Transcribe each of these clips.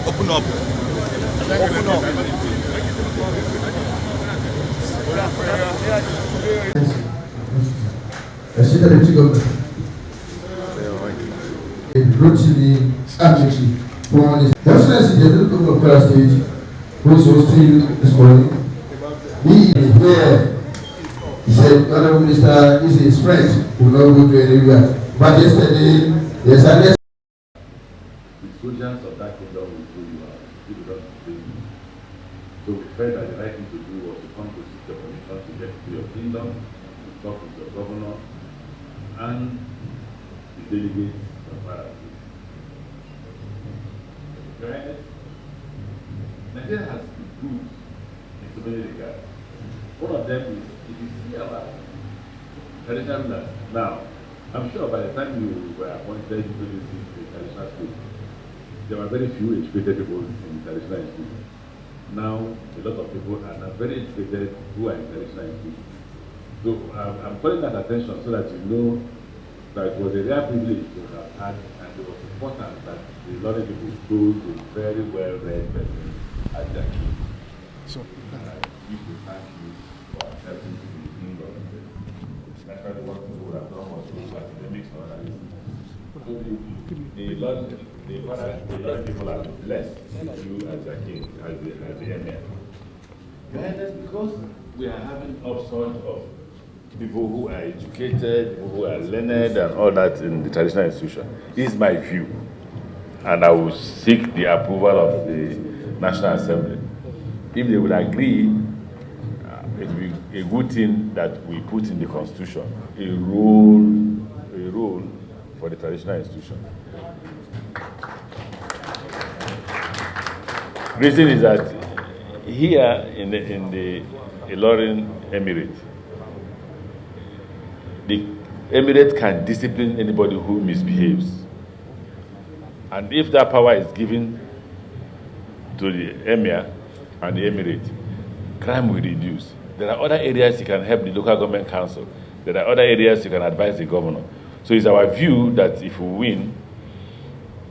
Open up. Secretary Government. Rotimi, Amaechi, Your Excellency, the Governor of Kwara State, who is hosting this morning, he is here. He said, Honorable Minister, this is his friend, who will not go to anywhere. But yesterday, yes, I guess. The soldiers of that kingdom will throw you out. You will not pay you. So we felt that the right thing to do was to come to seek your permission to get to your kingdom, to talk with your governor, and the delegates of Kwara. Right? Nigeria has improved in so many regards. One of them is, if you see our traditional rulers now, I'm sure by the time you were appointed into this traditional school, there were very few educated people in traditional schools. Now, a lot of people are not very educated who are in traditional schools. So I'm calling that attention so that you know that it was a rare privilege to have had, and it was important that the learning people chose a very well-read person as their king. So, we should thank you for accepting to be the king of the national work people would have done was to do academics or other reasons. So the learning people are blessed with you as their king, as the emir. And that's because we are having upsurge of people who are educated, who are learned and all that in the traditional institution. This is my view. And I will seek the approval of the National Assembly. If they will agree, it will be a good thing that we put in the Constitution, a role for the traditional institution. Reason is that here in the Ilorin Emirate, the Emirate can discipline anybody who misbehaves. And if that power is given to the Emir and the Emirate, crime will reduce. There are other areas you can help the local government council. There are other areas you can advise the governor. So it's our view that if we win,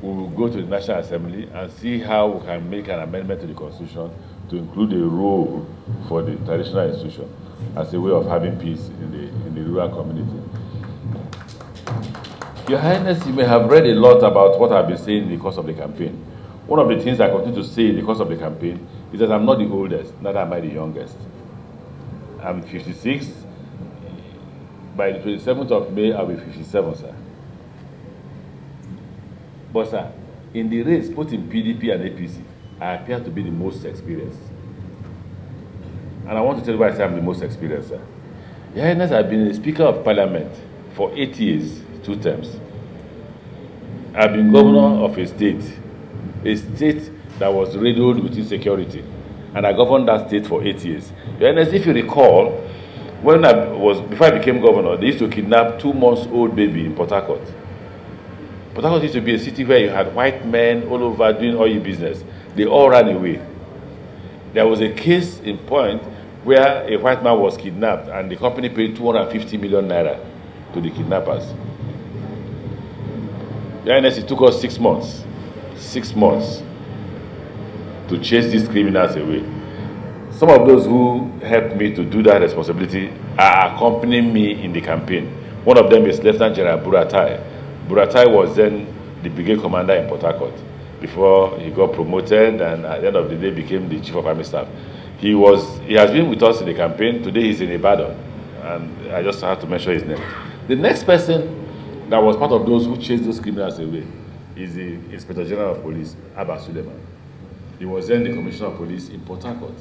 we will go to the National Assembly and see how we can make an amendment to the Constitution to include a role for the traditional institution as a way of having peace in the rural community. Your Highness, you may have read a lot about what I've been saying in the course of the campaign. One of the things I continue to say in the course of the campaign is that I'm not the oldest, neither am I the youngest. I'm 56. By the 27th of May, I'll be 57, sir. But, sir, in the race, both in PDP and APC, I appear to be the most experienced. And I want to tell you why I say I'm the most experienced, sir. Your Highness, I've been a Speaker of Parliament for 8 years, 2 terms. I've been governor of a state that was riddled with insecurity. And I governed that state for 8 years. Your Highness, if you recall, before I became governor, they used to kidnap 2-month-old baby in Port Harcourt. Port Harcourt used to be a city where you had white men all over doing oil business. They all ran away. There was a case in point where a white man was kidnapped and the company paid 250 million naira to the kidnappers. Your Highness, it took us 6 months. 6 months to chase these criminals away. Some of those who helped me to do that responsibility are accompanying me in the campaign. One of them is Lieutenant General Buratai. Buratai was then the brigade commander in Port Harcourt before he got promoted and at the end of the day became the chief of army staff. He has been with us in the campaign. Today he's in Ibadan, and I just have to mention his name. The next person that was part of those who chased those criminals away is the Inspector General of Police, Abba Suleiman. He was then the Commissioner of Police in Port Harcourt.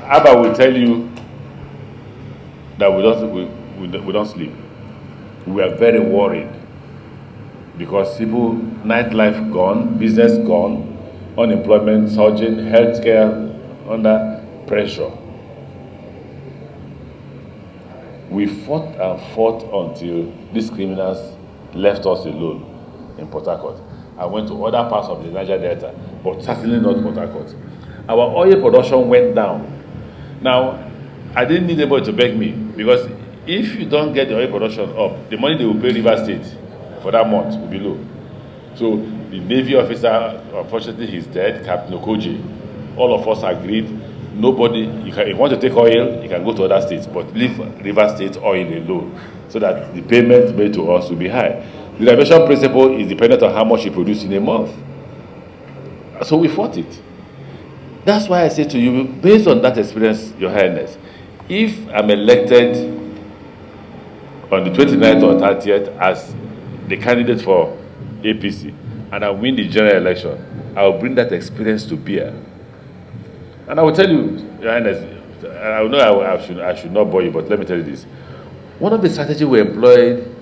Abba will tell you that we don't sleep. We are very worried because people, nightlife gone, business gone, unemployment surging, healthcare under pressure. We fought and fought until these criminals left us alone in Port Harcourt. I went to other parts of the Niger Delta, but certainly not Port Harcourt. Our oil production went down. Now, I didn't need anybody to beg me, because if you don't get the oil production up, the money they will pay River State for that month will be low. So the Navy officer, unfortunately, he's dead, Captain Okoje. All of us agreed. Nobody, if you want to take oil, you can go to other states, but leave River State oil alone, so that the payment made to us will be high. The reservation principle is dependent on how much you produce in a month. So we fought it. That's why I say to you, based on that experience, Your Highness, if I'm elected on the 29th or 30th as the candidate for APC, and I win the general election, I will bring that experience to bear. And I will tell you, Your Highness, I know I should not bore you, but let me tell you this. One of the strategies we employed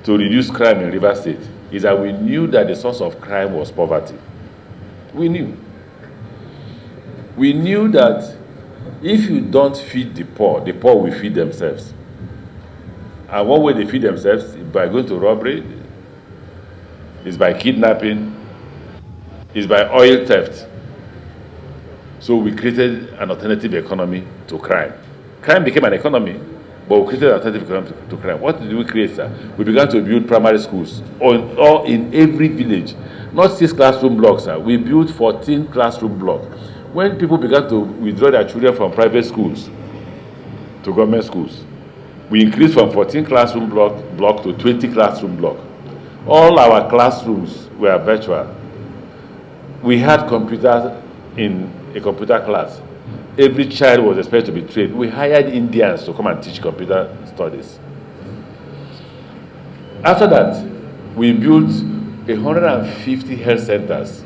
to reduce crime in River State is that we knew that the source of crime was poverty. We knew. We knew that if you don't feed the poor will feed themselves. And one way they feed themselves is by going to robbery, is by kidnapping, is by oil theft. So we created an alternative economy to crime. Crime became an economy, but we created an alternative economy to crime. What did we create, sir? We began to build primary schools, or in every village. Not 6 classroom blocks, sir. We built 14 classroom blocks. When people began to withdraw their children from private schools to government schools, we increased from 14 classroom block to 20 classroom block. All our classrooms were virtual. We had computers in a computer class. Every child was expected to be trained. We hired Indians to come and teach computer studies. After that, we built 150 health centers.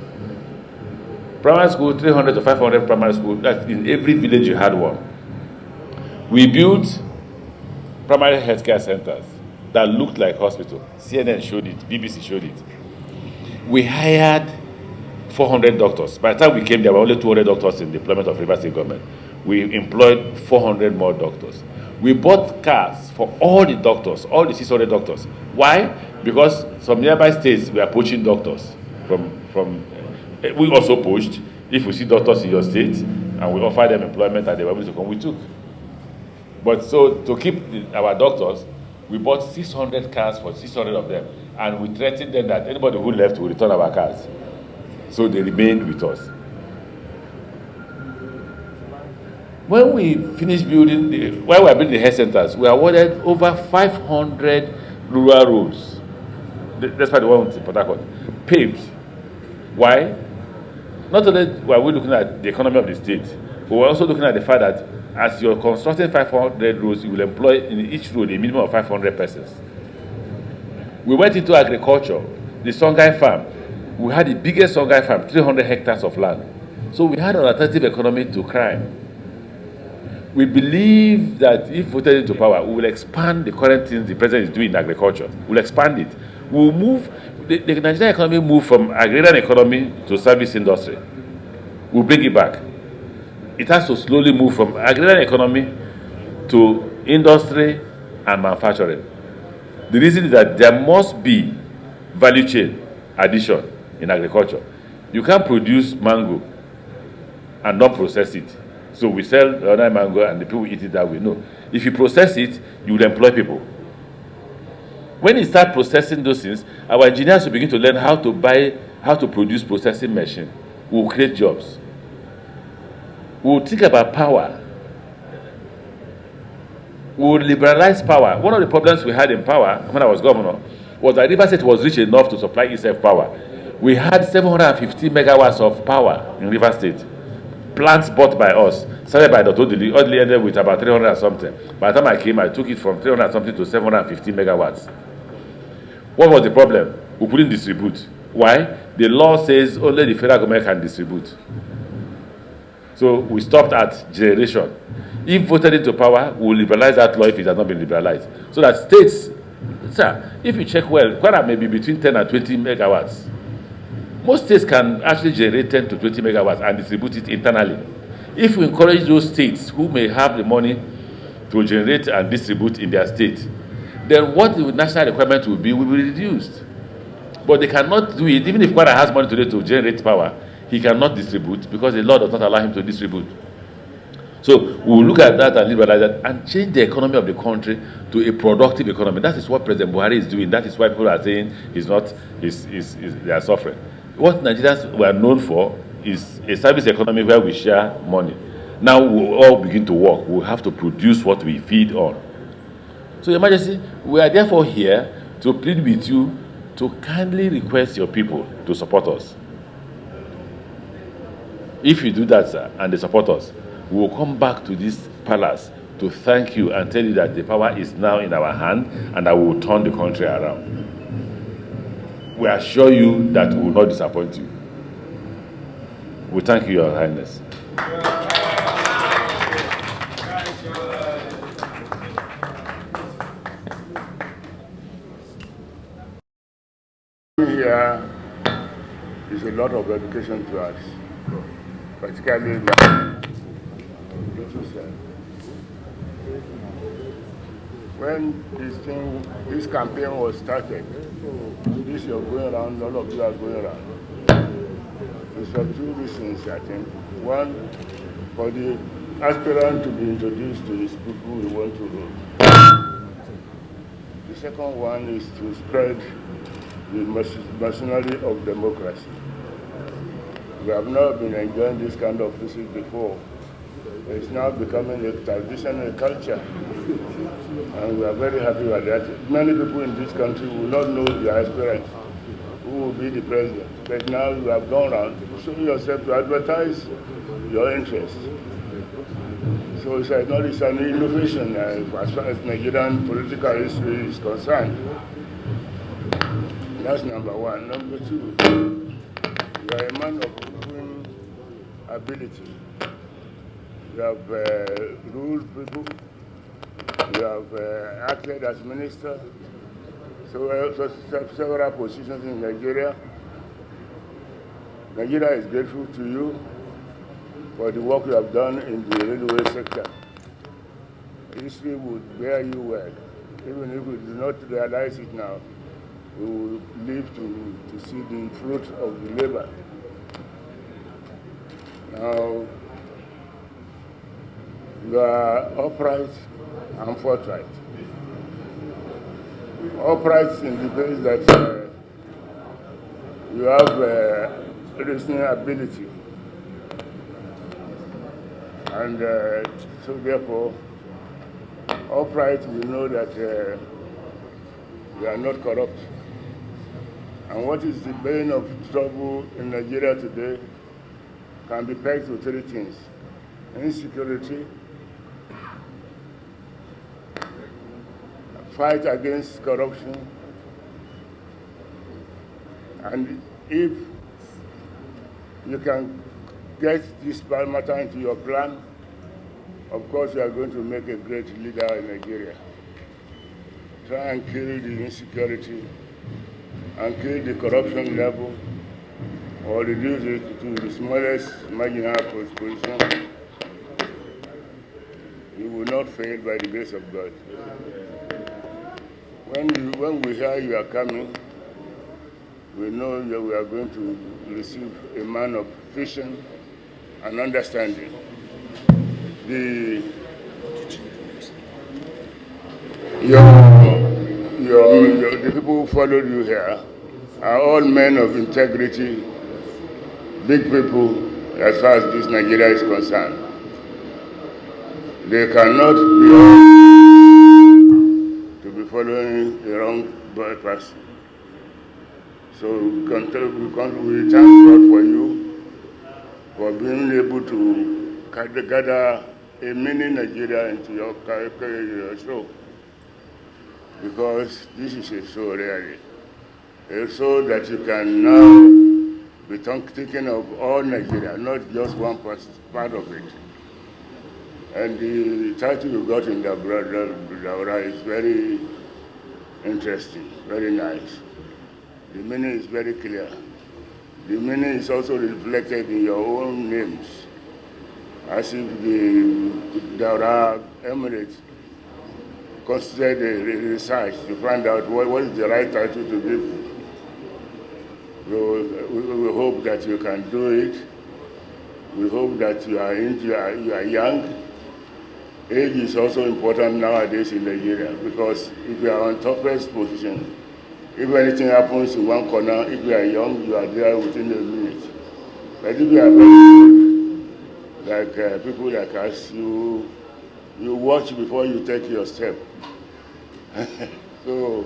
Primary school, 300 to 500 primary school. That's in every village you had one. We built primary healthcare centers that looked like hospital. CNN showed it, BBC showed it. We hired 400 doctors. By the time we came, there were only 200 doctors in the deployment of River State government. We employed 400 more doctors. We bought cars for all the doctors, all the 600 doctors. Why? Because some nearby states were poaching doctors we also poached. If we see doctors in your state and we offer them employment and they were able to come, we took. But so to keep our doctors, we bought 600 cars for 600 of them, and we threatened them that anybody who left will return our cars. So they remained with us. When we finished building, while we were building the health centers, we awarded over 500 rural roads. That's why the one in Port Harcourt paved. Why? Not only were we looking at the economy of the state, but we're also looking at the fact that as you're constructing 500 roads, you will employ in each road a minimum of 500 persons. We went into agriculture, the Songhai farm. We had the biggest Songhai farm, 300 hectares of land. So we had an alternative economy to crime. We believe that if voted into power, we will expand the current things the president is doing in agriculture. We'll expand it. We'll move, the Nigerian economy moved from agrarian economy to service industry. We'll bring it back. It has to slowly move from agrarian economy to industry and manufacturing. The reason is that there must be value chain addition in agriculture. You can't produce mango and not process it. So we sell the other mango and the people eat it that way. No. If you process it, you will employ people. When you start processing those things, our engineers will begin to learn how to produce processing machine. We will create jobs. We will think about power. We will liberalize power. One of the problems we had in power when I was governor was that River State was rich enough to supply itself power. We had 750 megawatts of power in River State. Plants bought by us, started by Dr. Dili, only ended with about 300 and something. By the time I came, I took it from 300 and something to 750 megawatts. What was the problem? We couldn't distribute. Why? The law says only the federal government can distribute. So we stopped at generation. If voted into power, we will liberalize that law if it has not been liberalized. So that states, sir, if you check well, Kwara may be between 10 and 20 megawatts. Most states can actually generate 10 to 20 megawatts and distribute it internally. If we encourage those states who may have the money to generate and distribute in their state, then what the national requirement will be reduced. But they cannot do it. Even if Kwara has money today to generate power, he cannot distribute because the law does not allow him to distribute. So we will look at that and liberalize that and change the economy of the country to a productive economy. That is what President Buhari is doing. That is why people are saying they are suffering. What Nigerians were known for is a service economy where we share money. Now we will all begin to work. We will have to produce what we feed on. So, Your Majesty, we are therefore here to plead with you to kindly request your people to support us. If you do that, sir, and they support us, we will come back to this palace to thank you and tell you that the power is now in our hand and that we will turn the country around. We assure you that we will not disappoint you. We thank you, Your Highness. Here is a lot of education to us, particularly when this campaign was started. This you're going around, all of you are going around. It's for two reasons, I think. One, for the aspirant to be introduced to his people we want to rule. The second one is to spread the machinery of democracy. We have not been enjoying this kind of visit before. It's now becoming a tradition, a culture, and we are very happy with that. Many people in this country will not know the aspirant who will be the president, but now you have gone around, show yourself to advertise your interests. So it's an innovation as far as Nigerian political history is concerned. That's number one. Number two, you are a man of proven ability. You have ruled people. You have acted as minister. So several positions in Nigeria. Nigeria is grateful to you for the work you have done in the railway sector. History would bear you well, even if we do not realize it now. We will live to see the fruit of the labor. Now, you are upright and forthright. Upright indicates that you have reasoning ability. And so therefore, upright, we know that you are not corrupt. And what is the bane of trouble in Nigeria today can be pegged to three things: insecurity, fight against corruption, and if you can get this matter into your plan, of course you are going to make a great leader in Nigeria. Try and kill the insecurity and kill the corruption level, or reduce it to the smallest marginal position. You will not fail by the grace of God. When we hear you are coming, we know that we are going to receive a man of vision and understanding. The people who followed you here are all men of integrity, big people as far as this Nigeria is concerned. They cannot be following a wrong person. So we thank God for you for being able to gather a mini Nigeria into your show. Because this is a show really. A show that you can now be thinking of all Nigeria, not just one part of it. And the title you got in the Daura is very interesting, very nice. The meaning is very clear. The meaning is also reflected in your own names, as if the Daura Emirate considered a research to find out what is the right title to give. We hope that you can do it. We hope that you are young. Age is also important nowadays in Nigeria, because if you are on toughest position, if anything happens in one corner, if you are young, you are there within a minute. But if you are very like people like us, you watch before you take your step. So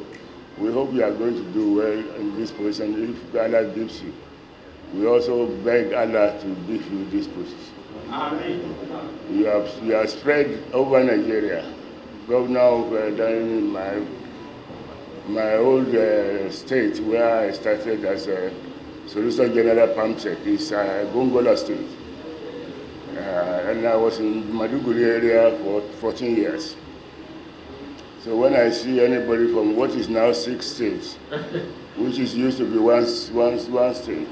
we hope you are going to do well in this position if Allah gives you. We also beg Allah to give you this position. Amen. You have spread over Nigeria. Governor of my old state, where I started as a Solicitor General PAMSEC, is Gongola State. And I was in Maduguri area for 14 years. So when I see anybody from what is now 6 states, which is used to be one state,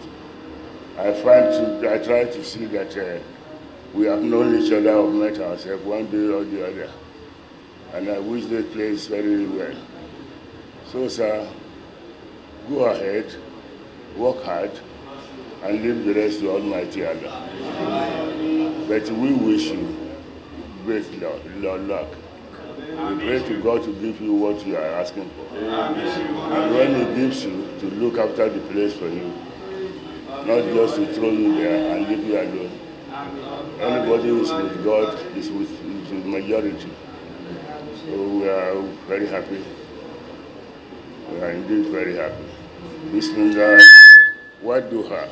I try to see that we have known each other or met ourselves one day or the other. And I wish the place very well. So, sir, go ahead, work hard, and leave the rest to Almighty Allah. But we wish you great luck. We pray to God to give you what you are asking for. And when He gives you, to look after the place for you, not just to throw you there and leave you alone. Anybody who is with God is with the majority. So we are very happy. We are indeed very happy. Bismillah, Waduha.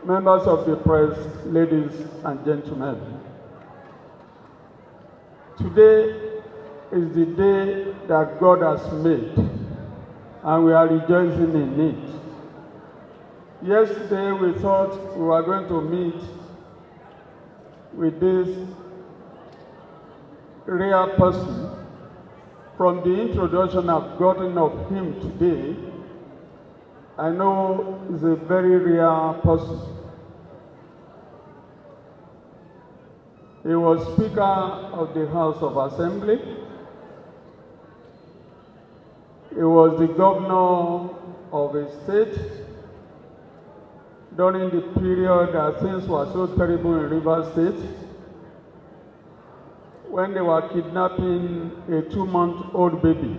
Members of the press, ladies and gentlemen, today is the day that God has made, and we are rejoicing in it. Yesterday we thought we were going to meet with this rare person. From the introduction I've gotten of him today, I know he's a very rare person. He was Speaker of the House of Assembly. He was the governor of a state during the period that things were so terrible in Rivers State, when they were kidnapping a 2-month-old baby.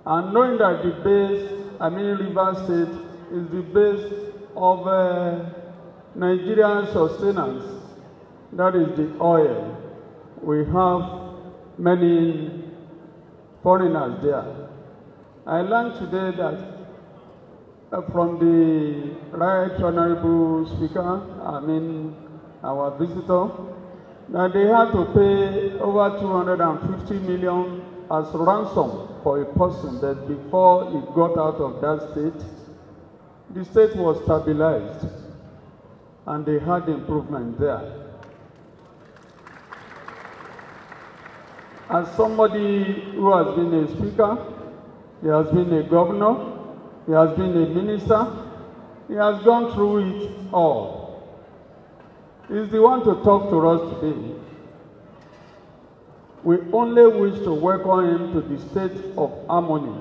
And knowing that the base, Rivers State, is the base of Nigerian sustenance, that is the oil. We have many foreigners there. I learned today that from the Right Honorable Speaker, our visitor, that they had to pay over 250 million as ransom for a person that before he got out of that state, the state was stabilized and they had improvement there. As somebody who has been a speaker, he has been a governor, he has been a minister, he has gone through it all. He's the one to talk to us today. We only wish to welcome him to the state of harmony.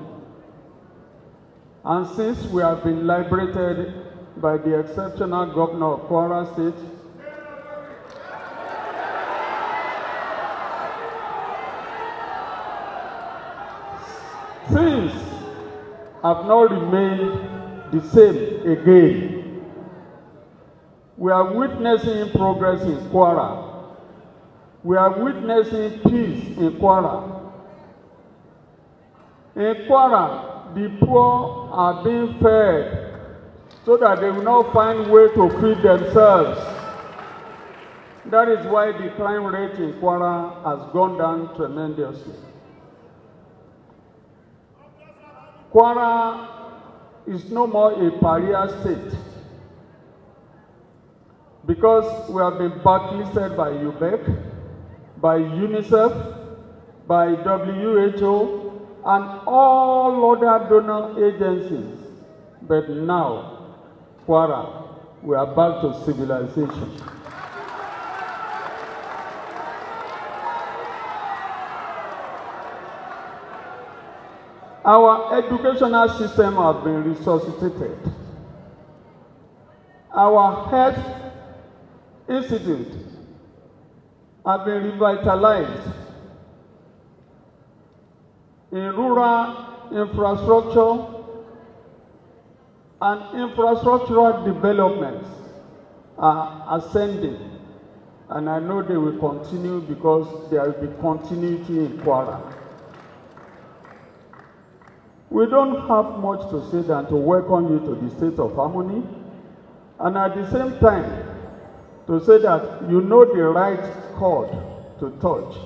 And since we have been liberated by the exceptional governor of Kwara State, things have not remained the same again. We are witnessing progress in Kwara. We are witnessing peace in Kwara. In Kwara, the poor are being fed so that they will not find way to feed themselves. That is why the crime rate in Kwara has gone down tremendously. Kwara is no more a pariah state because we have been blacklisted by UBEC, by UNICEF, by WHO, and all other donor agencies. But now, Kwara, we are back to civilization. Our educational system has been resuscitated. Our health institute has been revitalized. In rural infrastructure and infrastructural developments are ascending. And I know they will continue because there will be continuity in Kwara. We don't have much to say than to welcome you to the state of harmony, and at the same time, to say that you know the right chord to touch.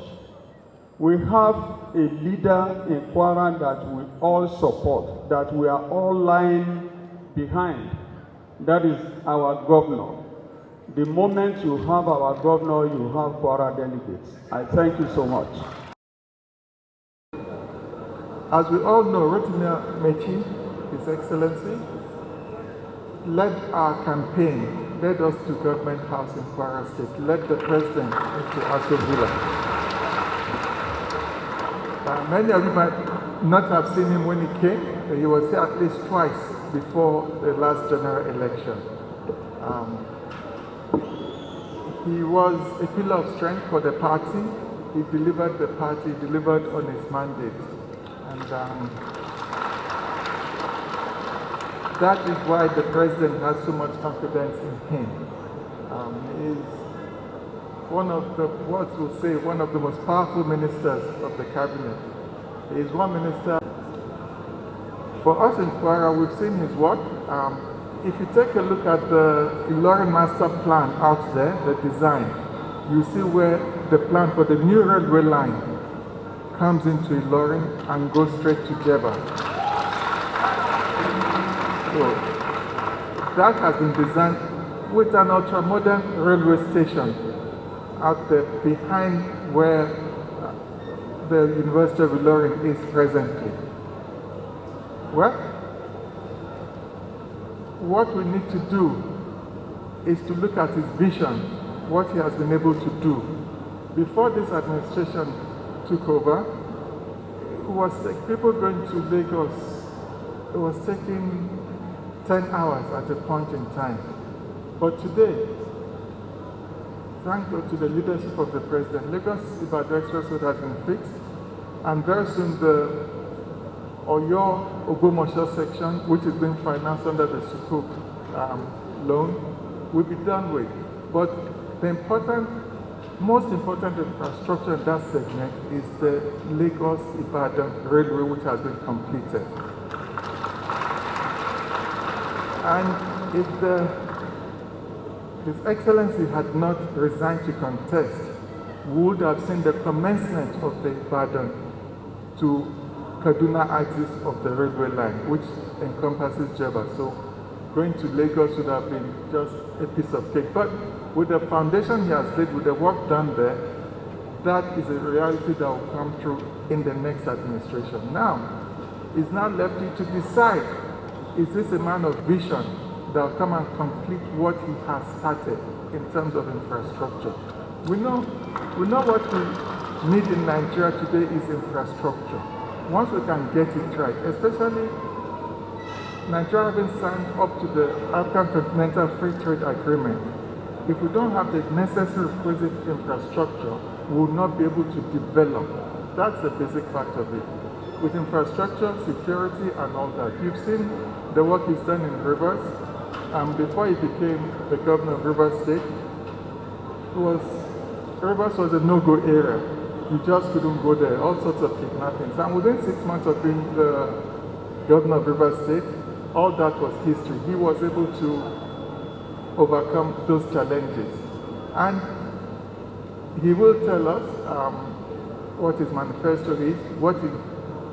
We have a leader in Kwara that we all support, that we are all lying behind. That is our governor. The moment you have our governor, you have Kwara delegates. I thank you so much. As we all know, Rotimi Amaechi, His Excellency, led our campaign, led us to Government House in Kwara State, led the President into Aso Villa. Many of you might not have seen him when he came, but he was here at least twice before the last general election. He was a pillar of strength for the party. He delivered the party, delivered on his mandate. And that is why the President has so much confidence in him. He is one of the, what we'll say, one of the most powerful ministers of the cabinet. He is one minister. For us in Kwara, we've seen his work. If you take a look at the Ilorin master plan out there, the design, you see where the plan for the new railway line comes into Ilorin and goes straight to Jeba. So that has been designed with an ultra-modern railway station out there behind where the University of Ilorin is presently. Well, what we need to do is to look at his vision, what he has been able to do. Before this administration took over, it was like people going to Lagos, it was taking 10 hours at a point in time. But today, thank God to the leadership of the President, Lagos-Ibadan Expressway has been fixed, and very soon the Oyo-Ogbomoso section, which is being financed under the Sukuk loan, will be done with. But the most important infrastructure in that segment is the Lagos-Ibadan railway, which has been completed. And if His Excellency had not resigned to contest, we would have seen the commencement of the Ibadan to Kaduna axis of the railway line, which encompasses Jeba. So going to Lagos would have been just a piece of cake. But with the foundation he has laid, with the work done there, that is a reality that will come through in the next administration. Now, it's now left you to decide, is this a man of vision that will come and complete what he has started in terms of infrastructure? We know what we need in Nigeria today is infrastructure. Once we can get it right, especially Nigeria having signed up to the African Continental Free Trade Agreement, if we don't have the necessary requisite infrastructure, we will not be able to develop. That's the basic fact of it. With infrastructure, security, and all that. You've seen the work he's done in Rivers. Before he became the governor of Rivers State, Rivers was a no-go area. You just couldn't go there, all sorts of kidnappings. And within 6 months of being the governor of Rivers State, all that was history. He was able to overcome those challenges. And he will tell us what his manifesto is, what he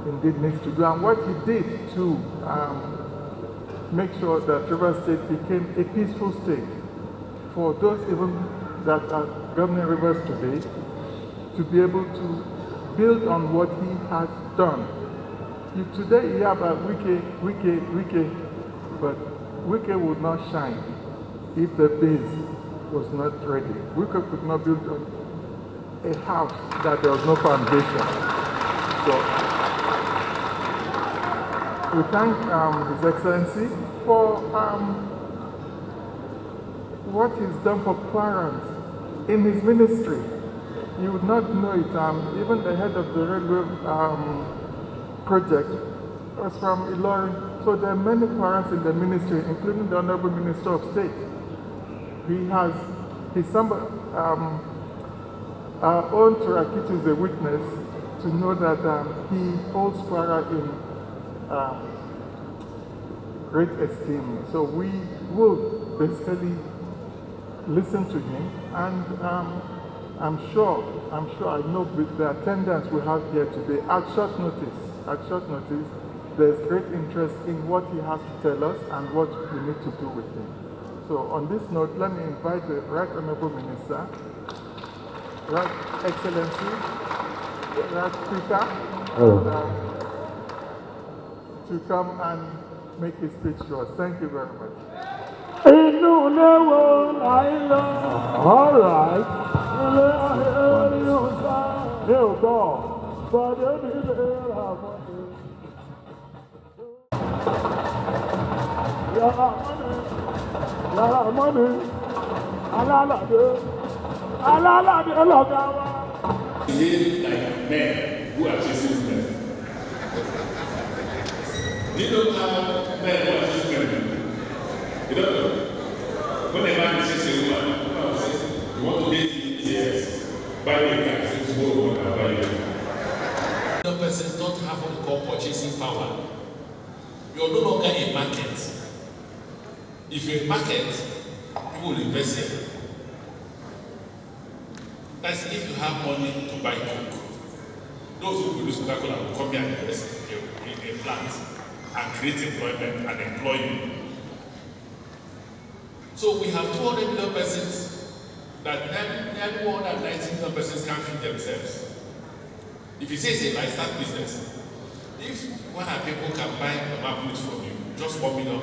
indeed needs to do, and what he did to make sure that Rivers State became a peaceful state for those even that are governing Rivers today to be able to build on what he has done. Today you have a Wike, but Wike would not shine if the base was not ready. Wike could not build a house that there was no foundation. So we thank His Excellency for what he's done for Kwarans in his ministry. You would not know it. Even the head of the railway project was from Ilorin. So there are many Kwarans in the ministry, including the Honorable Minister of State. Our own Turakitu is a witness to know that he holds Kwara in great esteem. So we will basically listen to him, and I'm sure, I know with the attendance we have here today, at short notice, there's great interest in what he has to tell us and what we need to do with him. So on this note, let me invite the Right Honorable Minister, Right Excellency, Right Speaker, to come and make his speech to us. Thank you very much. All right. Behave like men who are chasing men. Do you know how men who are chasing men? You don't know. When a man is chasing a woman, you want to date him? Yes. Buy me a car. Say, tomorrow I'll buy you a car. The persons don't have what we call purchasing power. You're no longer a market. If you're a market, people will invest in. That's if you have money to buy coke. Those who produce Coca-Cola will come here and invest in a plant and create employment and employ you. So we have 200 million persons that 119 million persons can't feed themselves. If you say it's a lifestyle business, if 100 people can buy mama boots from you, just 1 million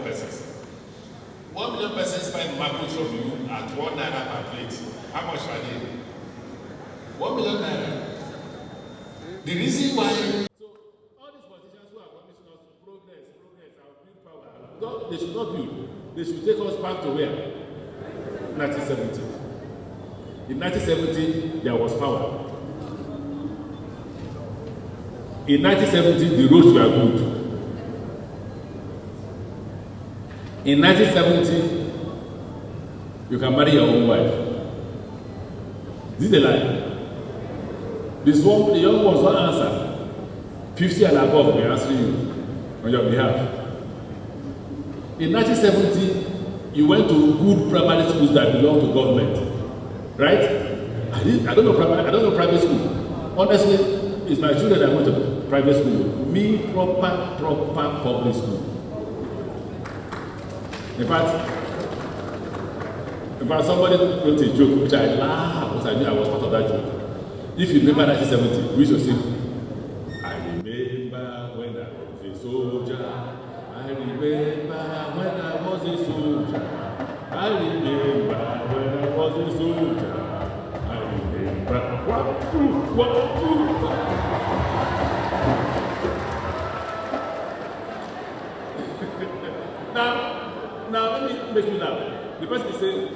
persons. 1 million persons buy mama boots from you at $1 per plate. How much are they? 1 million naira. The reason why. So all these politicians who are promising us progress, our build power, they should not build. They should take us back to where? 1970. In 1970, there was power. In 1970, the roads were good. In 1970, you can marry your own wife. This is a lie. The young ones won't answer. 50 and above will answer you on your behalf. In 1970, you went to good primary schools that belong to government, right? I don't know private school. Honestly, it's my children that went to private school. Me, proper public school. In fact, somebody wrote a joke which I laughed because I knew I was part of that joke. If you remember 1970, we should sing, I remember when I was a soldier. I remember when I was a soldier. I remember when I was a soldier. I remember. 1, 2, 1, 2. Now let me make you laugh. The person is saying,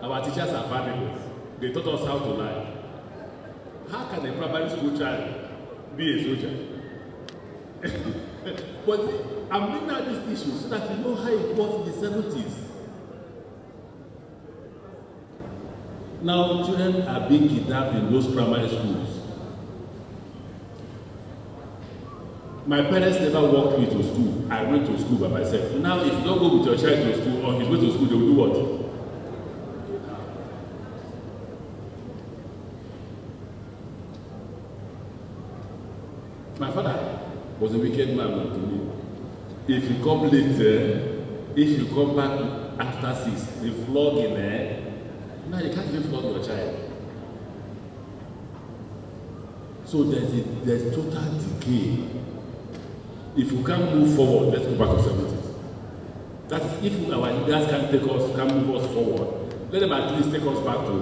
our teachers are valuables. They taught us how to lie. How can a primary school child be a soldier? But I'm bringing out this issue so that you know how it was in the 70s. Now children are being kidnapped in those primary schools. My parents never walked me to school. I went to school by myself. Now if you don't go with your child to school or he's going to school, they will do what? My father was a wicked man to me. If you come late, if you come back after 6, they flog in there. Now you can't even flog your child. So there's total decay. If you can't move forward, let's go back to 70s. That is, if our leaders can move us forward, let them at least take us back to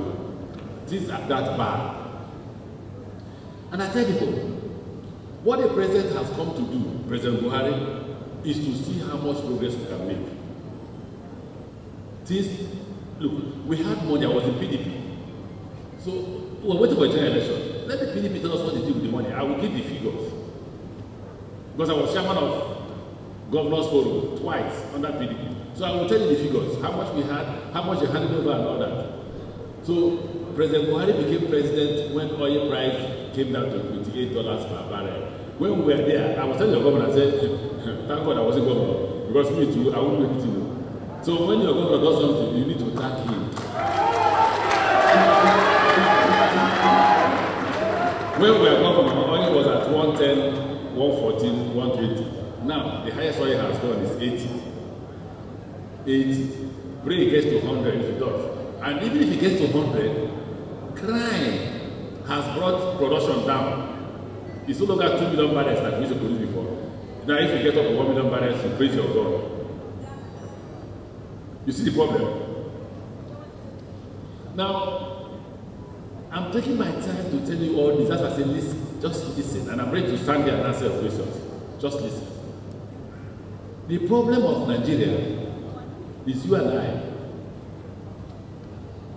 things that bad. And I tell people, what the president has come to do, President Buhari, is to see how much progress we can make. Look, we had money, I was in PDP. So, we're waiting for a general election. Let the PDP tell us what they do with the money. I will give the figures. Because I was chairman of Governors Forum twice under PDP. So I will tell you the figures, how much we had, how much they handed over and all that. So President Buhari became president when oil price came down to $28 per barrel. When we were there, I was telling the governor, I said, thank God I wasn't governor, because me too, I wouldn't do anything. So when your governor does something, you need to thank him. When we were governor, oil was at 110, 114, 120. Now, the highest oil has gone is 80. 80. Pray it gets to 100 if it does. And even if it gets to 100, crime has brought production down. It's no longer 2 million barrels like we used to produce before. Now, if you get up to 1 million barrels, you praise your God. You see the problem? Now, I'm taking my time to tell you all this. As I say, listen, just listen. And I'm ready to stand here and answer your questions. Just listen. The problem of Nigeria is you and I.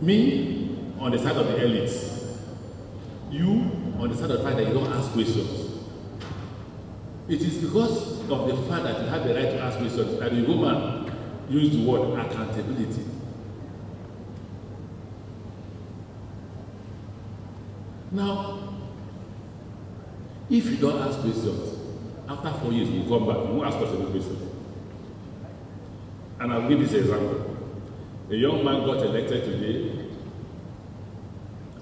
Me on the side of the elites. You on the side of the fact that you don't ask questions. It is because of the fact that you have the right to ask questions that the woman used the word accountability. Now, if you don't ask questions, after 4 years you come back, you won't ask us any questions. And I'll give this example. A young man got elected today,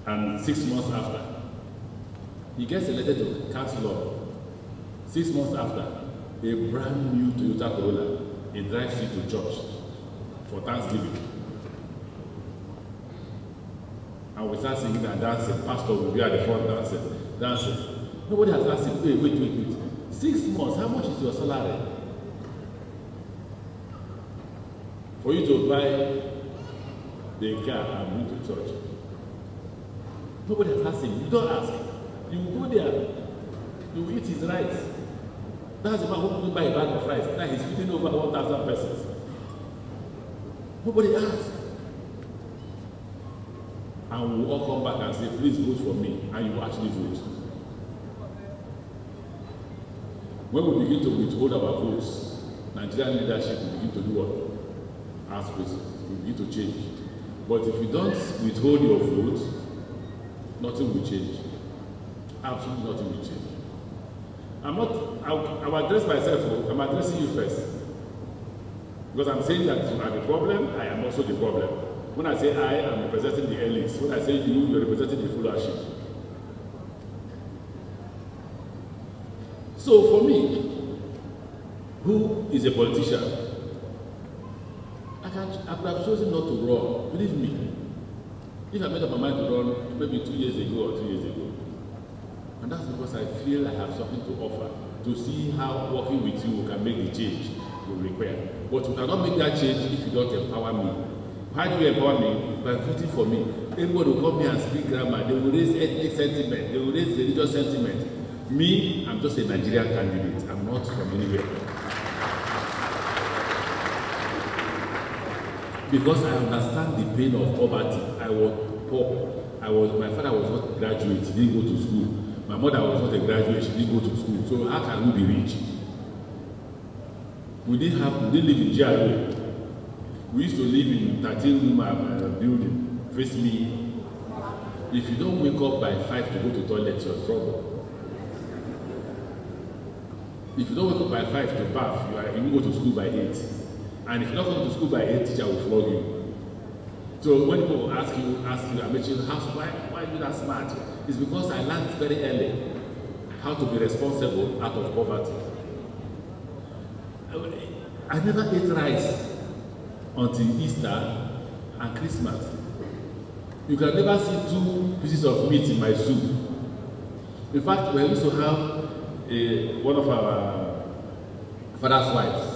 and 6 months after, he gets elected to councilor. 6 months after, a brand new Toyota Corolla, he drives you to church for Thanksgiving. And we start singing and dancing. Pastor will be at the front dancing. Nobody has asked him, wait. 6 months, how much is your salary? For you to buy the car and bring to church. Nobody has asked him. You don't ask. You go there, you eat his rice. That's the man who couldn't buy a bag of rice. Now he's feeding over 1,000 persons. Nobody asked. And we all come back and say, please vote for me. And you actually vote. When we begin to withhold our votes, Nigerian leadership will begin to do what? Ask questions. We begin to change. But if you don't withhold your vote, nothing will change. Absolutely nothing will change. I'll address myself. I'm addressing you first. Because I'm saying that you are the problem, I am also the problem. When I say I am representing the elites, when I say you, you're representing the followership. So for me, who is a politician? have chosen not to run. Believe me. If I made up my mind to run maybe 2 years ago or 3 years ago. And that's because I feel I have something to offer, to see how working with you can make the change you require. But you cannot make that change if you don't empower me. How do you empower me? By voting for me. Everybody will come here and speak grammar. They will raise ethnic sentiment. They will raise religious sentiment. Me, I'm just a Nigerian candidate. I'm not from anywhere. Because I understand the pain of poverty. I was poor. My father was not a graduate. He didn't go to school. My mother was not a graduate. She didn't go to school. So how can we be rich? We didn't live in GRA. We used to live in 13-room building. Face me. If you don't wake up by 5 to go to toilet, you're in trouble. If you don't wake up by 5 to bath, you go to school by 8. And if you don't come to school by 8, teacher will flog you. So when people ask you, Amaechi, why are you that smart? It's because I learned very early how to be responsible out of poverty. I never ate rice until Easter and Christmas. You can never see 2 pieces of meat in my soup. In fact, we used to have one of our father's wives.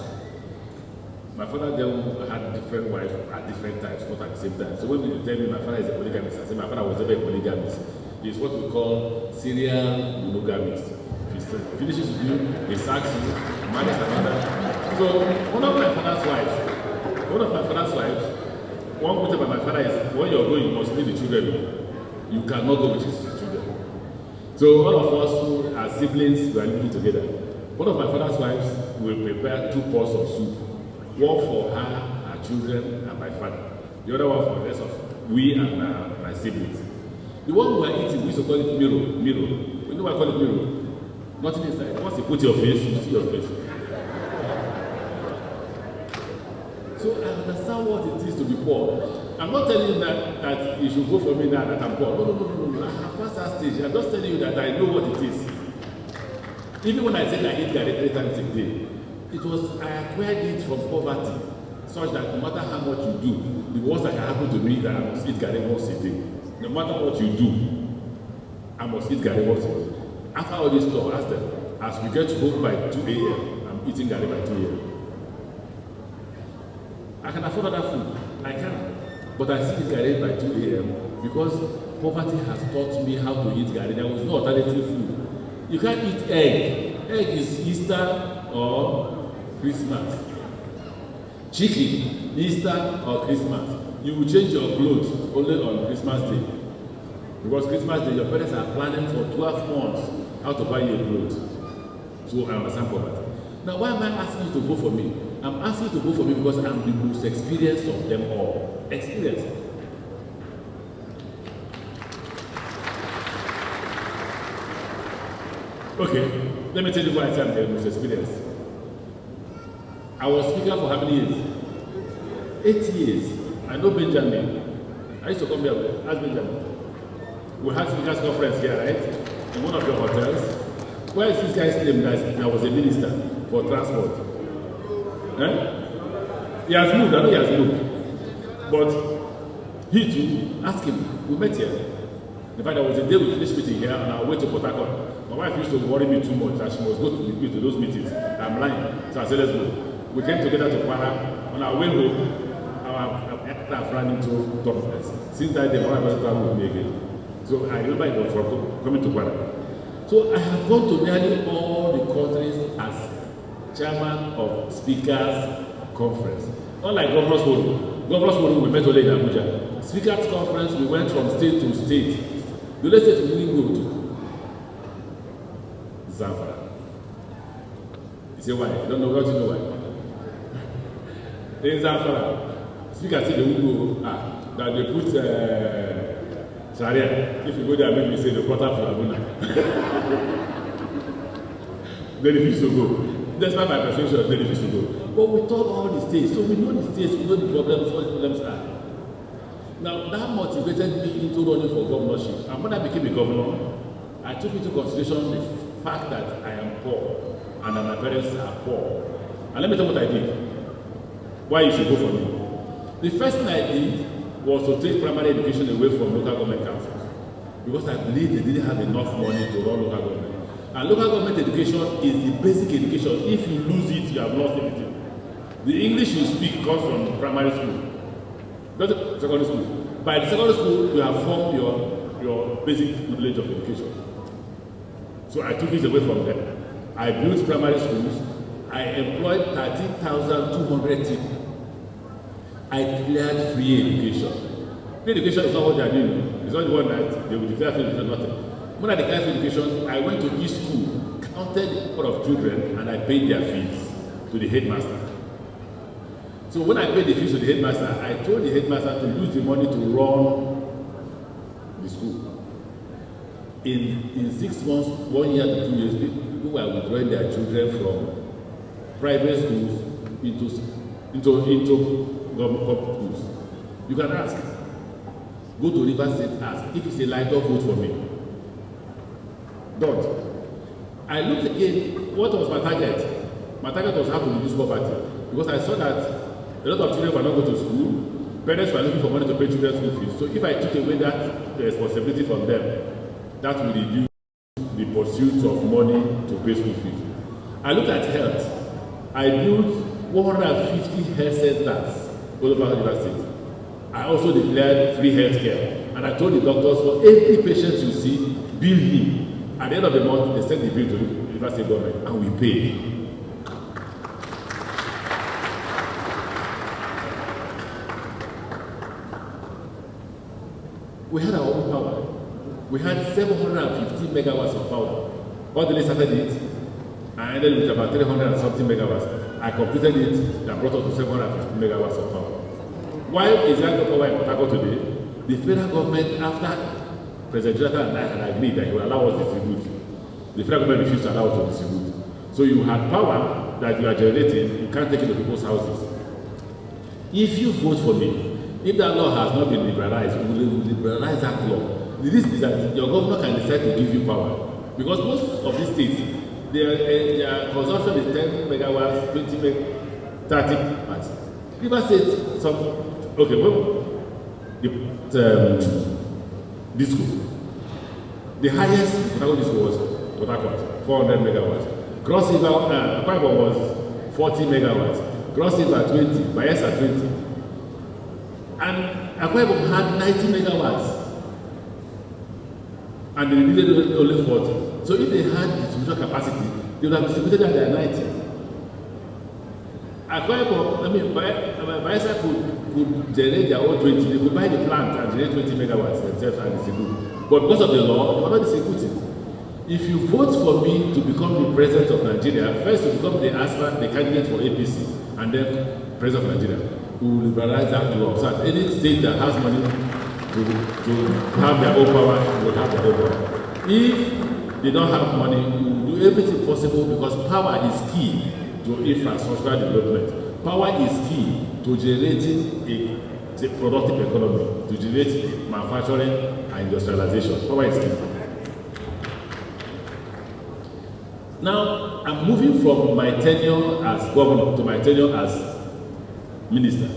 My father then had different wives at different times, not at the same time. So when you tell me my father is a polygamist, I say my father was never a polygamist. He's what we call serial monogamist. He finishes with you, he sacks you, marries another. So one of my father's wives, one good thing about my father is when you're going, you must leave the children. You cannot go with his children. So all of us who are siblings, we are living together. One of my father's wives will prepare 2 pots of soup. One for her children, and my father. The other one for the rest of we and my siblings. The one we are eating, we used to call it mirror. You know why I call it mirror? Nothing inside. Once you put your face, you see your face. So I understand what it is to be poor. I'm not telling you that you should go for me now that I'm poor. No. I have passed that stage. I'm just telling you that I know what it is. Even when I said I eat garri 3 times a day, I acquired it from poverty, such that no matter how much you do, the worst that can happen to me is that I must eat garri once a day. No matter what you do, I must eat garri once a day. After all this talk, ask them, as we get home by 2 a.m., I'm eating garri by 2 a.m. I can afford other food, I can, but I still eat garri by 2 a.m. because poverty has taught me how to eat garri. There was no alternative food. You can't eat egg. Egg is Easter or Christmas. Chicken, Easter or Christmas. You will change your clothes only on Christmas Day. Because Christmas Day, your parents are planning for 12 months how to buy you clothes. So I understand poverty. Now, why am I asking you to vote for me? I'm asking you to vote for me because I'm the most experienced of them all. Experienced. Okay, let me tell you why I say I'm the most experienced. I was speaker for how many years? 8 years. I know Benjamin. I used to come here, ask Benjamin. We had speakers conference here, right? In one of your hotels. Where is this guy's name that was a minister for transport? He has moved, I know he has moved. But he too, ask him, we met here. In fact, there was a day we finished meeting here on our way to Port Harcourt. My wife used to worry me too much that she must go with me to those meetings. I'm lying. So I said, let's go. We came together to Kwara. On our way home, our aircraft ran into turbulence. Since that day, my wife was traveling with me again. So I remember it was from coming to Kwara. So I have gone to nearly all the countries as chairman of speakers conference. Unlike Governor's Forum. Governor's Forum, we met only in Abuja. Speakers conference, we went from state to state. The only state we didn't go to, Zamfara. You say why? You don't know, don't you know why? In Zamfara, speakers say they will go, that they put Sharia. If you go there, maybe you say the quarter for Abuna. They refuse to go. That's why my persuasion, they refuse to go. But we talk all the states, so we know the states, we know the problems, what the problems are. Now, that motivated me into running for governorship. And when I became a governor, I took into consideration the fact that I am poor and that my parents are poor. And let me tell you what I did. Why you should go for me. The first thing I did was to take primary education away from local government councils, because I believe they didn't have enough money to run local government. And local government education is the basic education. If you lose it, you have lost everything. The English you speak comes from primary school, not secondary school. By the secondary school, you have formed your basic knowledge of education. So I took it away from them. I built primary schools. I employed 13,200 people. I declared free education. Free education is not what they are doing. It's not the one that they will declare free education, nothing. When I declared free education, I went to each school, counted the number of children, and I paid their fees to the headmaster. So when I paid the fees to the headmaster, I told the headmaster to use the money to run the school. In 6 months, 1 year to 2 years, people were withdrawing their children from private schools into government schools. You can ask. Go to River State, ask. If it's a lie, don't vote for me. Don't. I looked again, what was my target? My target was how to reduce poverty. Because I saw that a lot of children were not going to school, parents were looking for money to pay children's school fees. So if I took away that responsibility from them, that will reduce the pursuit of money to pay school fees. I looked at health. I built 150 health centers all over the State. I also declared free health care. And I told the doctors, for every patient you see, bill him. At the end of the month, they send the bill to the River State government, and we pay. We had our own power. We had 750 megawatts of power. All the started it, I ended with about 300 and something megawatts. I completed it, that brought us to 750 megawatts of power. Why is that the power in Port Harcourt today? The federal government, after President Jonathan and I had agreed that he would allow us to distribute, the federal government refused to allow us to distribute. So you had power that you are generating, you can't take it to people's houses. If you vote for me, if that law has not been liberalized, we will liberalize that law. The risk is that your governor can decide to give you power. Because most of these states, their consumption is 10 megawatts, 20 megawatts, 30 megawatts. River State, some, okay, well, this school. The highest Port school was Port Harcourt, 400 megawatts. Cross River, Kwara was 40 megawatts. Cross River 20, Bayelsa 20. And Akwa had 90 megawatts. And they needed only 40. So if they had distribution capacity, they would have distributed at their 90. Bayelsa could generate their own 20. They could buy the plant and generate 20 megawatts themselves and distribute. But because of the law, they were not distributing. If you vote for me to become the president of Nigeria, first to become the candidate for APC, and then president of Nigeria, we will liberalize that law. So that any state that has money to have their own power will have their own power. If they don't have money, we will do everything possible, because power is key to infrastructural development. Power is key to generating a productive economy, to generate manufacturing and industrialization. Power is key. Now, I'm moving from my tenure as governor to my tenure as minister.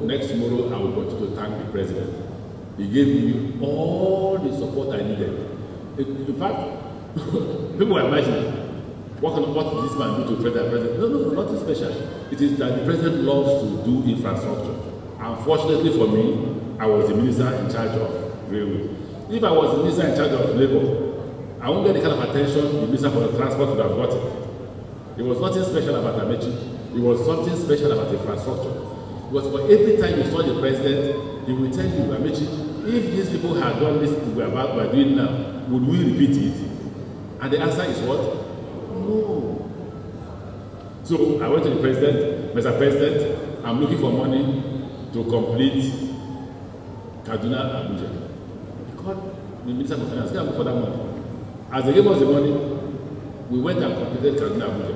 Next tomorrow, I will continue to thank the president. He gave me all the support I needed. In fact, people were imagining, what did this man do to the president? No, nothing special. It is that the president loves to do infrastructure. Unfortunately for me, I was the minister in charge of railway. If I was the minister in charge of labor, I won't get the kind of attention the minister for the transport would have gotten. There was nothing special about Amaechi. It was something special about infrastructure. Because for every time you saw the president, he will tell you, Amaechi, if these people had done this we are doing now, would we repeat it? And the answer is what? No. So I went to the president, Mr. President, I'm looking for money to complete Kaduna Abuja. He called the Minister of Finance, for that money. As they gave us the money, we went and completed Kaduna Abuja.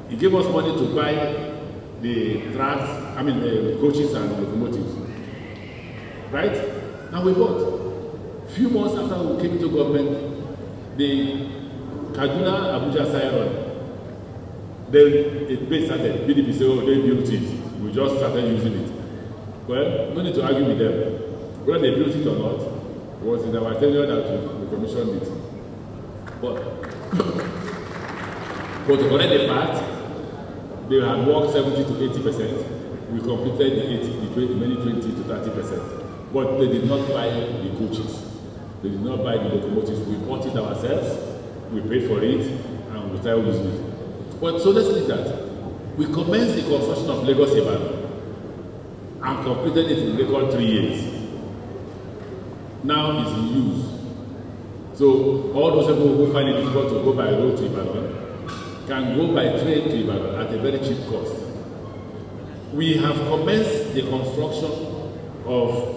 He gave us money to buy the tracks, the coaches and locomotives. Right? And we bought. Few months after we came into government, the Kaduna Abuja Siren Then it base started, PDP said, oh, they built it. We just started using it. Well, no need to argue with them. Whether they built it or not, was in our tenure that we commissioned it. But to correct the fact, they had worked 70 to 80%. We completed the remaining 20 to 30%. But they did not buy the coaches. They did not buy the locomotives. We bought it ourselves, we paid for it, and we started using it. But so let's leave that. We commenced the construction of Lagos Ibadan and completed it in record 3 years. Now it's in use. So all those people who find it difficult to go by road to Ibadan can go by train to Ibadan at a very cheap cost. We have commenced the construction of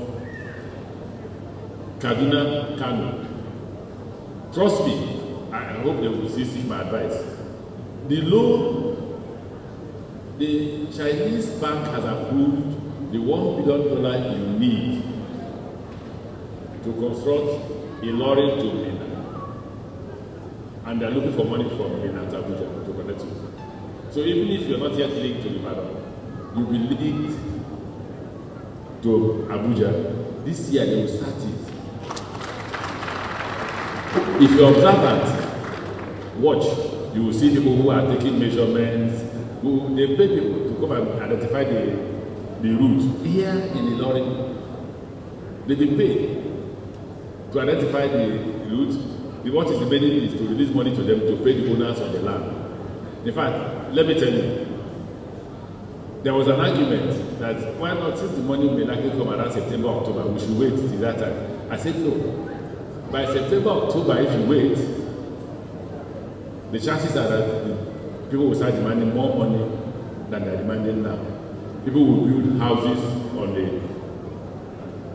Kaduna-Kanu. Trust me, I hope they will see my advice. The loan, the Chinese bank has approved the $1 billion you need to construct a lorry to Mina. And they're looking for money from Mina to Abuja to connect you. So even if you're not yet linked to Ibadan, you'll be linked to Abuja. This year they will start it. If you're observant, watch, you will see people who are taking measurements, who they pay people to come and identify the route. Here in the lorry, they've been paid to identify the route. What is remaining is to release money to them to pay the owners of the land. In fact, let me tell you, there was an argument that why not, since the money may likely come around September, October, we should wait till that time. I said no. By September, October, if you wait, the chances are that people will start demanding more money than they're demanding now. People will build houses on the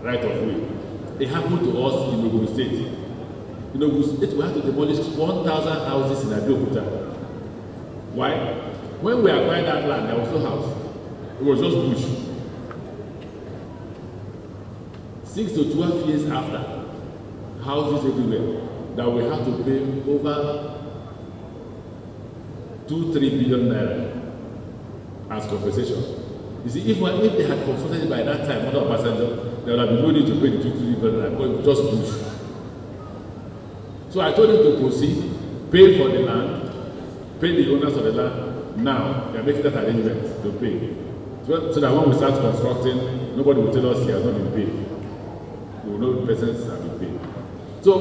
right of way. It happened to us in Ogun State. In Ogun State, we had to demolish 1,000 houses in Abeokuta. Why? When we acquired that land, there was no house. It was just bush. 6 to 12 years after, houses everywhere, that we have to pay over 2-3 billion naira as compensation. You see, if they had confronted it by that time, under Obasanjo, there would have been no need to pay the 2-3 billion naira, but it was just bush. So I told him to proceed, pay for the land, pay the owners of the land. Now they are making that arrangement to pay. So that when we start constructing, nobody will tell us he has not been paid. We will know the persons have been paid. So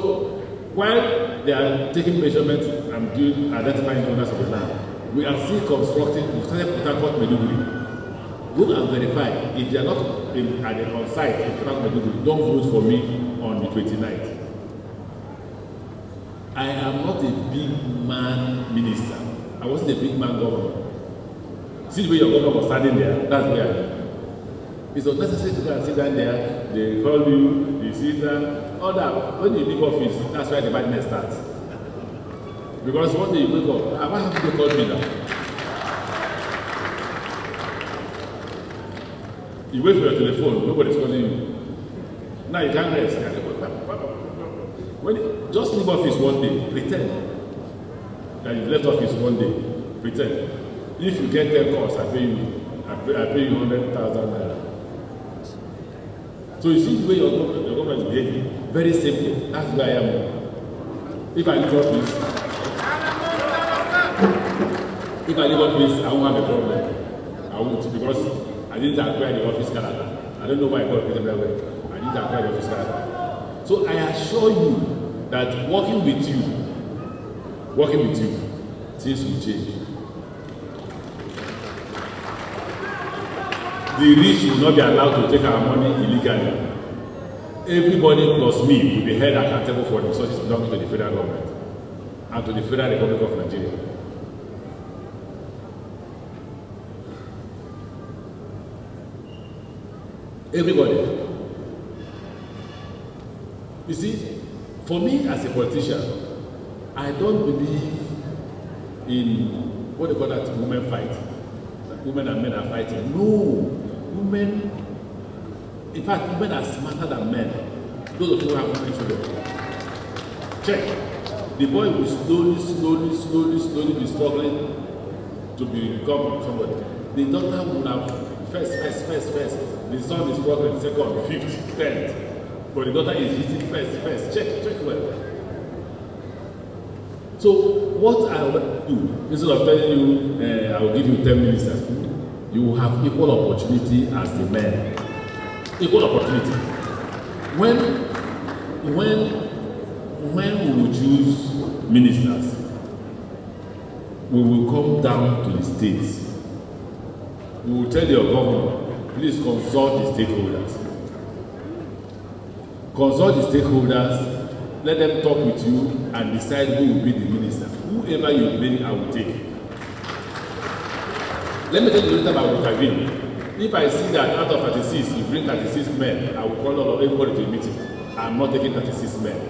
while they are taking measurements and identifying the owners of the land, we are still constructing. We started Port Harcourt, Maiduguri. Go and verify if they are not on site in Port Harcourt, Maiduguri. Don't vote for me on the 29th. I am not a big man minister. I wasn't a big man governor. See the way your governor was standing there, that's where I am. It's not necessary to go and sit down there, they call you, you sit down, all that. When you leave office, that's where the madness starts. Because one day you wake up, why have you called me now? You wait for your telephone, nobody's calling you. Now you can't rest. When just leave office one day, pretend that you left office one day, pretend. If you get 10 calls, I pay you 100,000 naira. So you see the way your government is behaving, very simple. That's where I am. If I leave office, I won't have a problem. I won't, because I didn't acquire the office character. I don't know why I got it that way. I didn't acquire the office character. So I assure you that working with you, things will change. The rich will not be allowed to take our money illegally. Everybody plus me will be held accountable for the resources belonging to the federal government and to the Federal Republic of Nigeria. Everybody. You see, for me as a politician, I don't believe in what they call that women fight. That women and men are fighting. No. Women, in fact, women are smarter than men. Those of you who have women children. Check. The boy will slowly be struggling to become somebody. The daughter would have first. The son is working second, fifth, 10th. But the daughter is hitting first. Check well. So what I will do, instead of telling you, I will give you 10 ministers, you will have equal opportunity as the men. Equal opportunity. When we will choose ministers, we will come down to the states. We will tell your governor, please consult the stakeholders. Consult the stakeholders, let them talk with you and decide who will be the minister. Whoever you bring, I will take. Let me tell you the time I will intervene. If I see that out of 36, you bring 36 men, I will call all of everybody to a meeting. I'm not taking 36 men.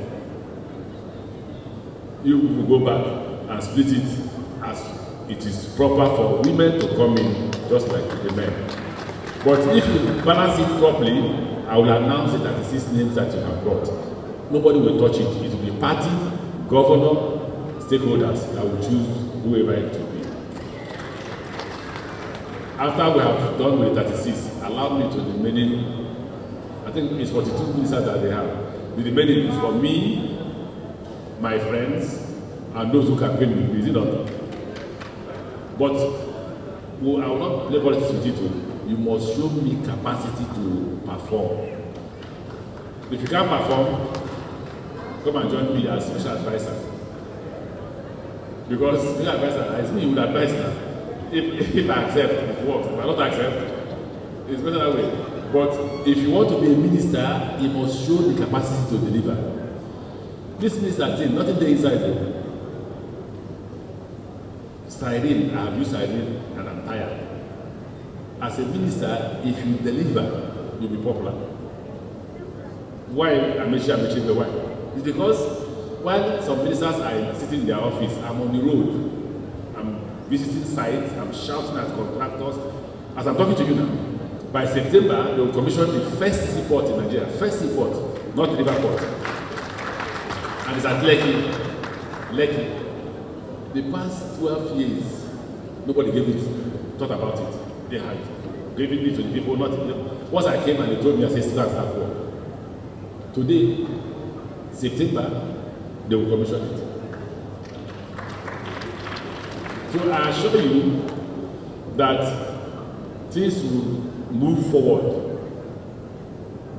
You will go back and split it as it is proper for women to come in, just like the men. But if you balance it properly, I will announce the 36 names that you have brought. Nobody will touch it. It will be party, governor, stakeholders that will choose whoever it will be. After we have done with 36, allow me to the remaining, I think it's 42 ministers that they have. The remaining is for me, my friends, and those who can pay me. Is it not? But I will not play politics with you too. You must show me capacity to perform. If you can't perform, come and join me as special advisor. Because special advisor, it's me who would advise now. If I accept, it works. If I don't accept, it's better that way. But if you want to be a minister, you must show the capacity to deliver. This minister thing, nothing there inside there. Styrene, I have used styrene and I'm tired. As a minister, if you deliver, you'll be popular. Why Amaechi, why? It's because while some ministers are sitting in their office, I'm on the road. I'm visiting sites, I'm shouting at contractors. As I'm talking to you now, by September, they will commission the first seaport in Nigeria. First seaport, not river port. And it's at Lekki. The past 12 years, nobody gave it, thought about it. They had gave it to the people, not once I came and they told me, I said, start that work. Today, September, they will commission it. So I assure you that things will move forward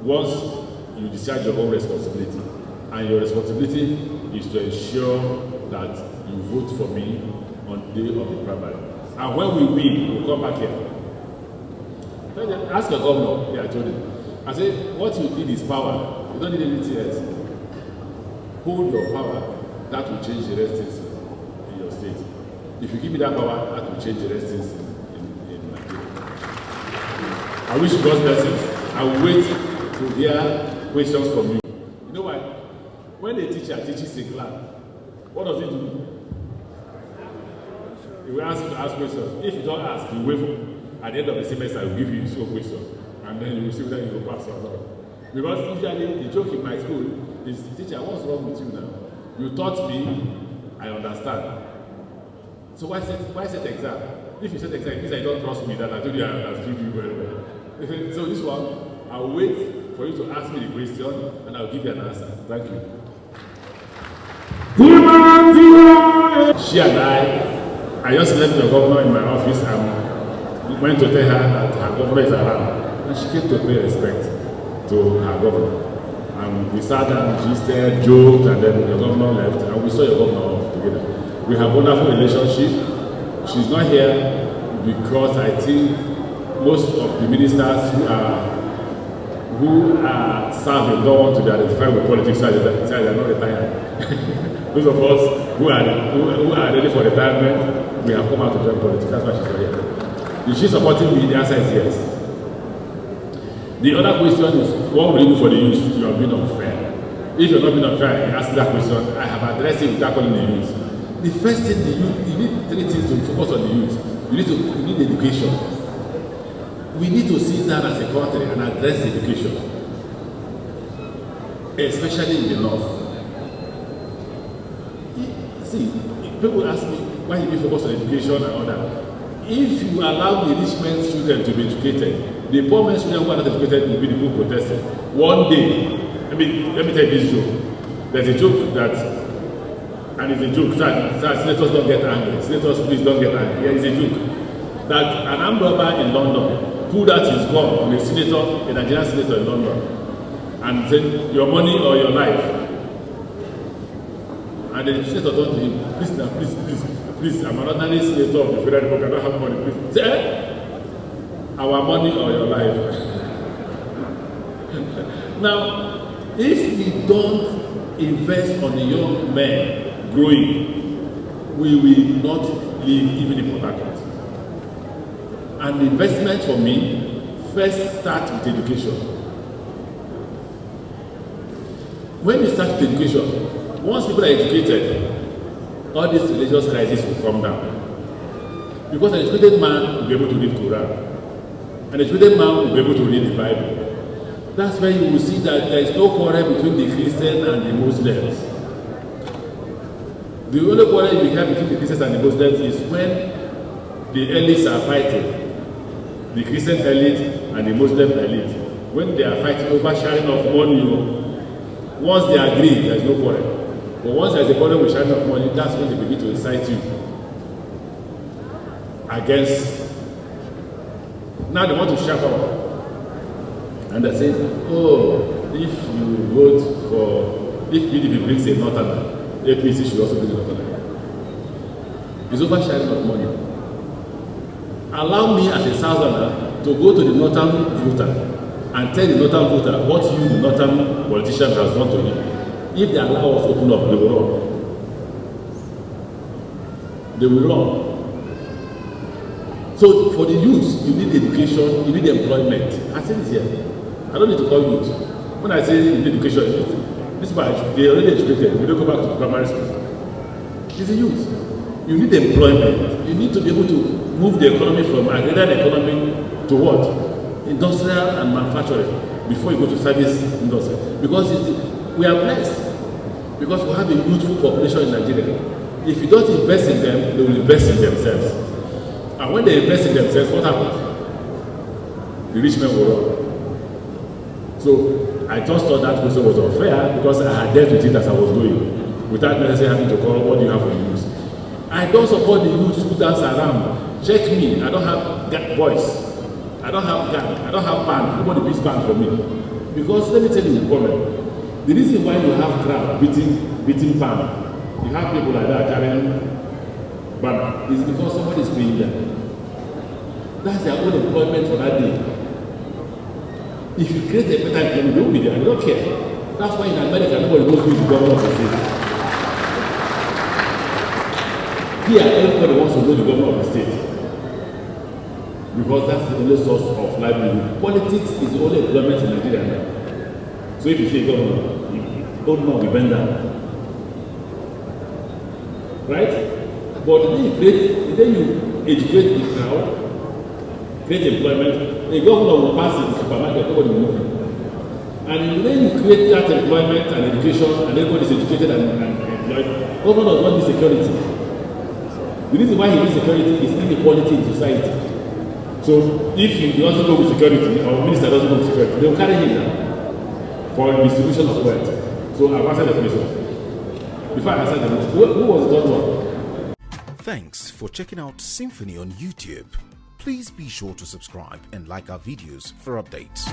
once you discharge your own responsibility. And your responsibility is to ensure that you vote for me on the day of the primary. And when we win, we'll come back here. Ask your governor, yeah, I told him. I said, what you need is power. You don't need anything else. Hold your power, that will change the rest things in your state. If you give me that power, that will change the rest things in Nigeria. I wish you God's blessings. I will wait to hear questions from you. You know why? When a teacher teaches a class, what does he do? He will ask you to ask questions. If you don't ask, you wait. At the end of the semester, I will give you your questions, and then you will see whether you will pass or not. Because usually the joke in my school is, teacher, what's wrong with you now? You taught me, I understand. So why set exam? If you set exam, it means I don't trust me that I told you I understood you very well. So this one, I'll wait for you to ask me the question, and I'll give you an answer. Thank you. She and I just left the governor in my office and went to tell her that her governor is around. And she came to pay respect to her governor. And we sat down, gisted, joked, and then the governor left, and we saw your governor together. We have a wonderful relationship. She's not here because I think most of the ministers who are serving don't want to be identified with politics, so they are not retired. Those of us who are ready for retirement, we have come out to join politics. That's why she's not here. Is she supporting me? The answer is yes. The other question is, what will you do for the youth? You have been unfair. If you're not being unfair, you ask that question, I have addressed it without calling the youth. The first thing, you need three things to focus on the youth. You need education. We need to sit down as a country and address education, especially in the north. See, people ask me, why did we focus on education and all that? if you allow the rich men's children to be educated, the poor men's children who are not educated will be the people protesting. One day, let me tell you this joke. There's a joke that, and it's a joke, senators don't get angry. Senators, please don't get angry. Here is a joke. That an armed robber in London pulled out his gun on a senator, a Nigerian senator in London, and said, your money or your life. And the senator told him, please, I'm an ordinary senator of the Federal Republic, I don't have money, please. Say, our money or your life. Now, if we don't invest on the young men growing, we will not live even in Port Harcourt. And the investment for me, first start with education. When you start with education, once people are educated, all this religious crisis will come down. Because an educated man will be able to read Quran. An educated man will be able to read the Bible. That's why you will see that there is no quarrel between the Christians and the Muslims. The only quarrel we have between the Christians and the Muslims is when the elites are fighting. The Christian elite and the Muslim elite. When they are fighting over sharing of money, once they agree, there is no quarrel. But once there is a problem with sharing of money, that's when they begin to incite you against. Now they want to share power. And they say, oh, if you vote for, if PDP brings a northerner, APC should also bring a northerner. It's over sharing of money. Allow me as a southerner to go to the northern voter and tell the northern voter what you, the northern politician, has done to him. If they allow us to open up, they will run. They will run. So for the youth, you need education, you need employment. I say this here. I don't need to call youth. When I say you need education, this part, they are already educated. We don't go back to primary school. It's a youth. You need employment. You need to be able to move the economy from agrarian economy to what? Industrial and manufacturing before you go to service industry. Because we are blessed. Because we have a youthful population in Nigeria. If you don't invest in them, they will invest in themselves. And when they invest in themselves, what happens? The rich men will run. So I just thought that question was unfair because I had dealt with it as I was going, without necessarily having to call, what do you have for the youth? I don't support the youth who dance around. Check me, I don't have voice. I don't have gang, I don't have band. Nobody beats band for me. Because let me tell you the problem. The reason why you have crowd beating band, you have people like that carrying band, is because somebody is paying them. That's their own employment for that day. If you create a better economy, they will be there. They don't care. That's why in America, nobody knows who is the governor of the state. Here, everybody wants to know the governor of the state. Because that's the only source of livelihood. Politics is the only employment in Nigeria now. So if you say governor will bend down. Right? But then you educate the crowd, create employment, the governor will pass in the supermarket, nobody will know. And then you create that employment and education, and everybody is educated and employed. Governor does not need security. The reason why he needs security is inequality in society. So if he doesn't go with security, or minister doesn't go with security, they will carry him now for distribution of wealth. So I've answered the question. Before I answer the question, who was the third one? Thanks for checking out SYMFONI on YouTube. Please be sure to subscribe and like our videos for updates.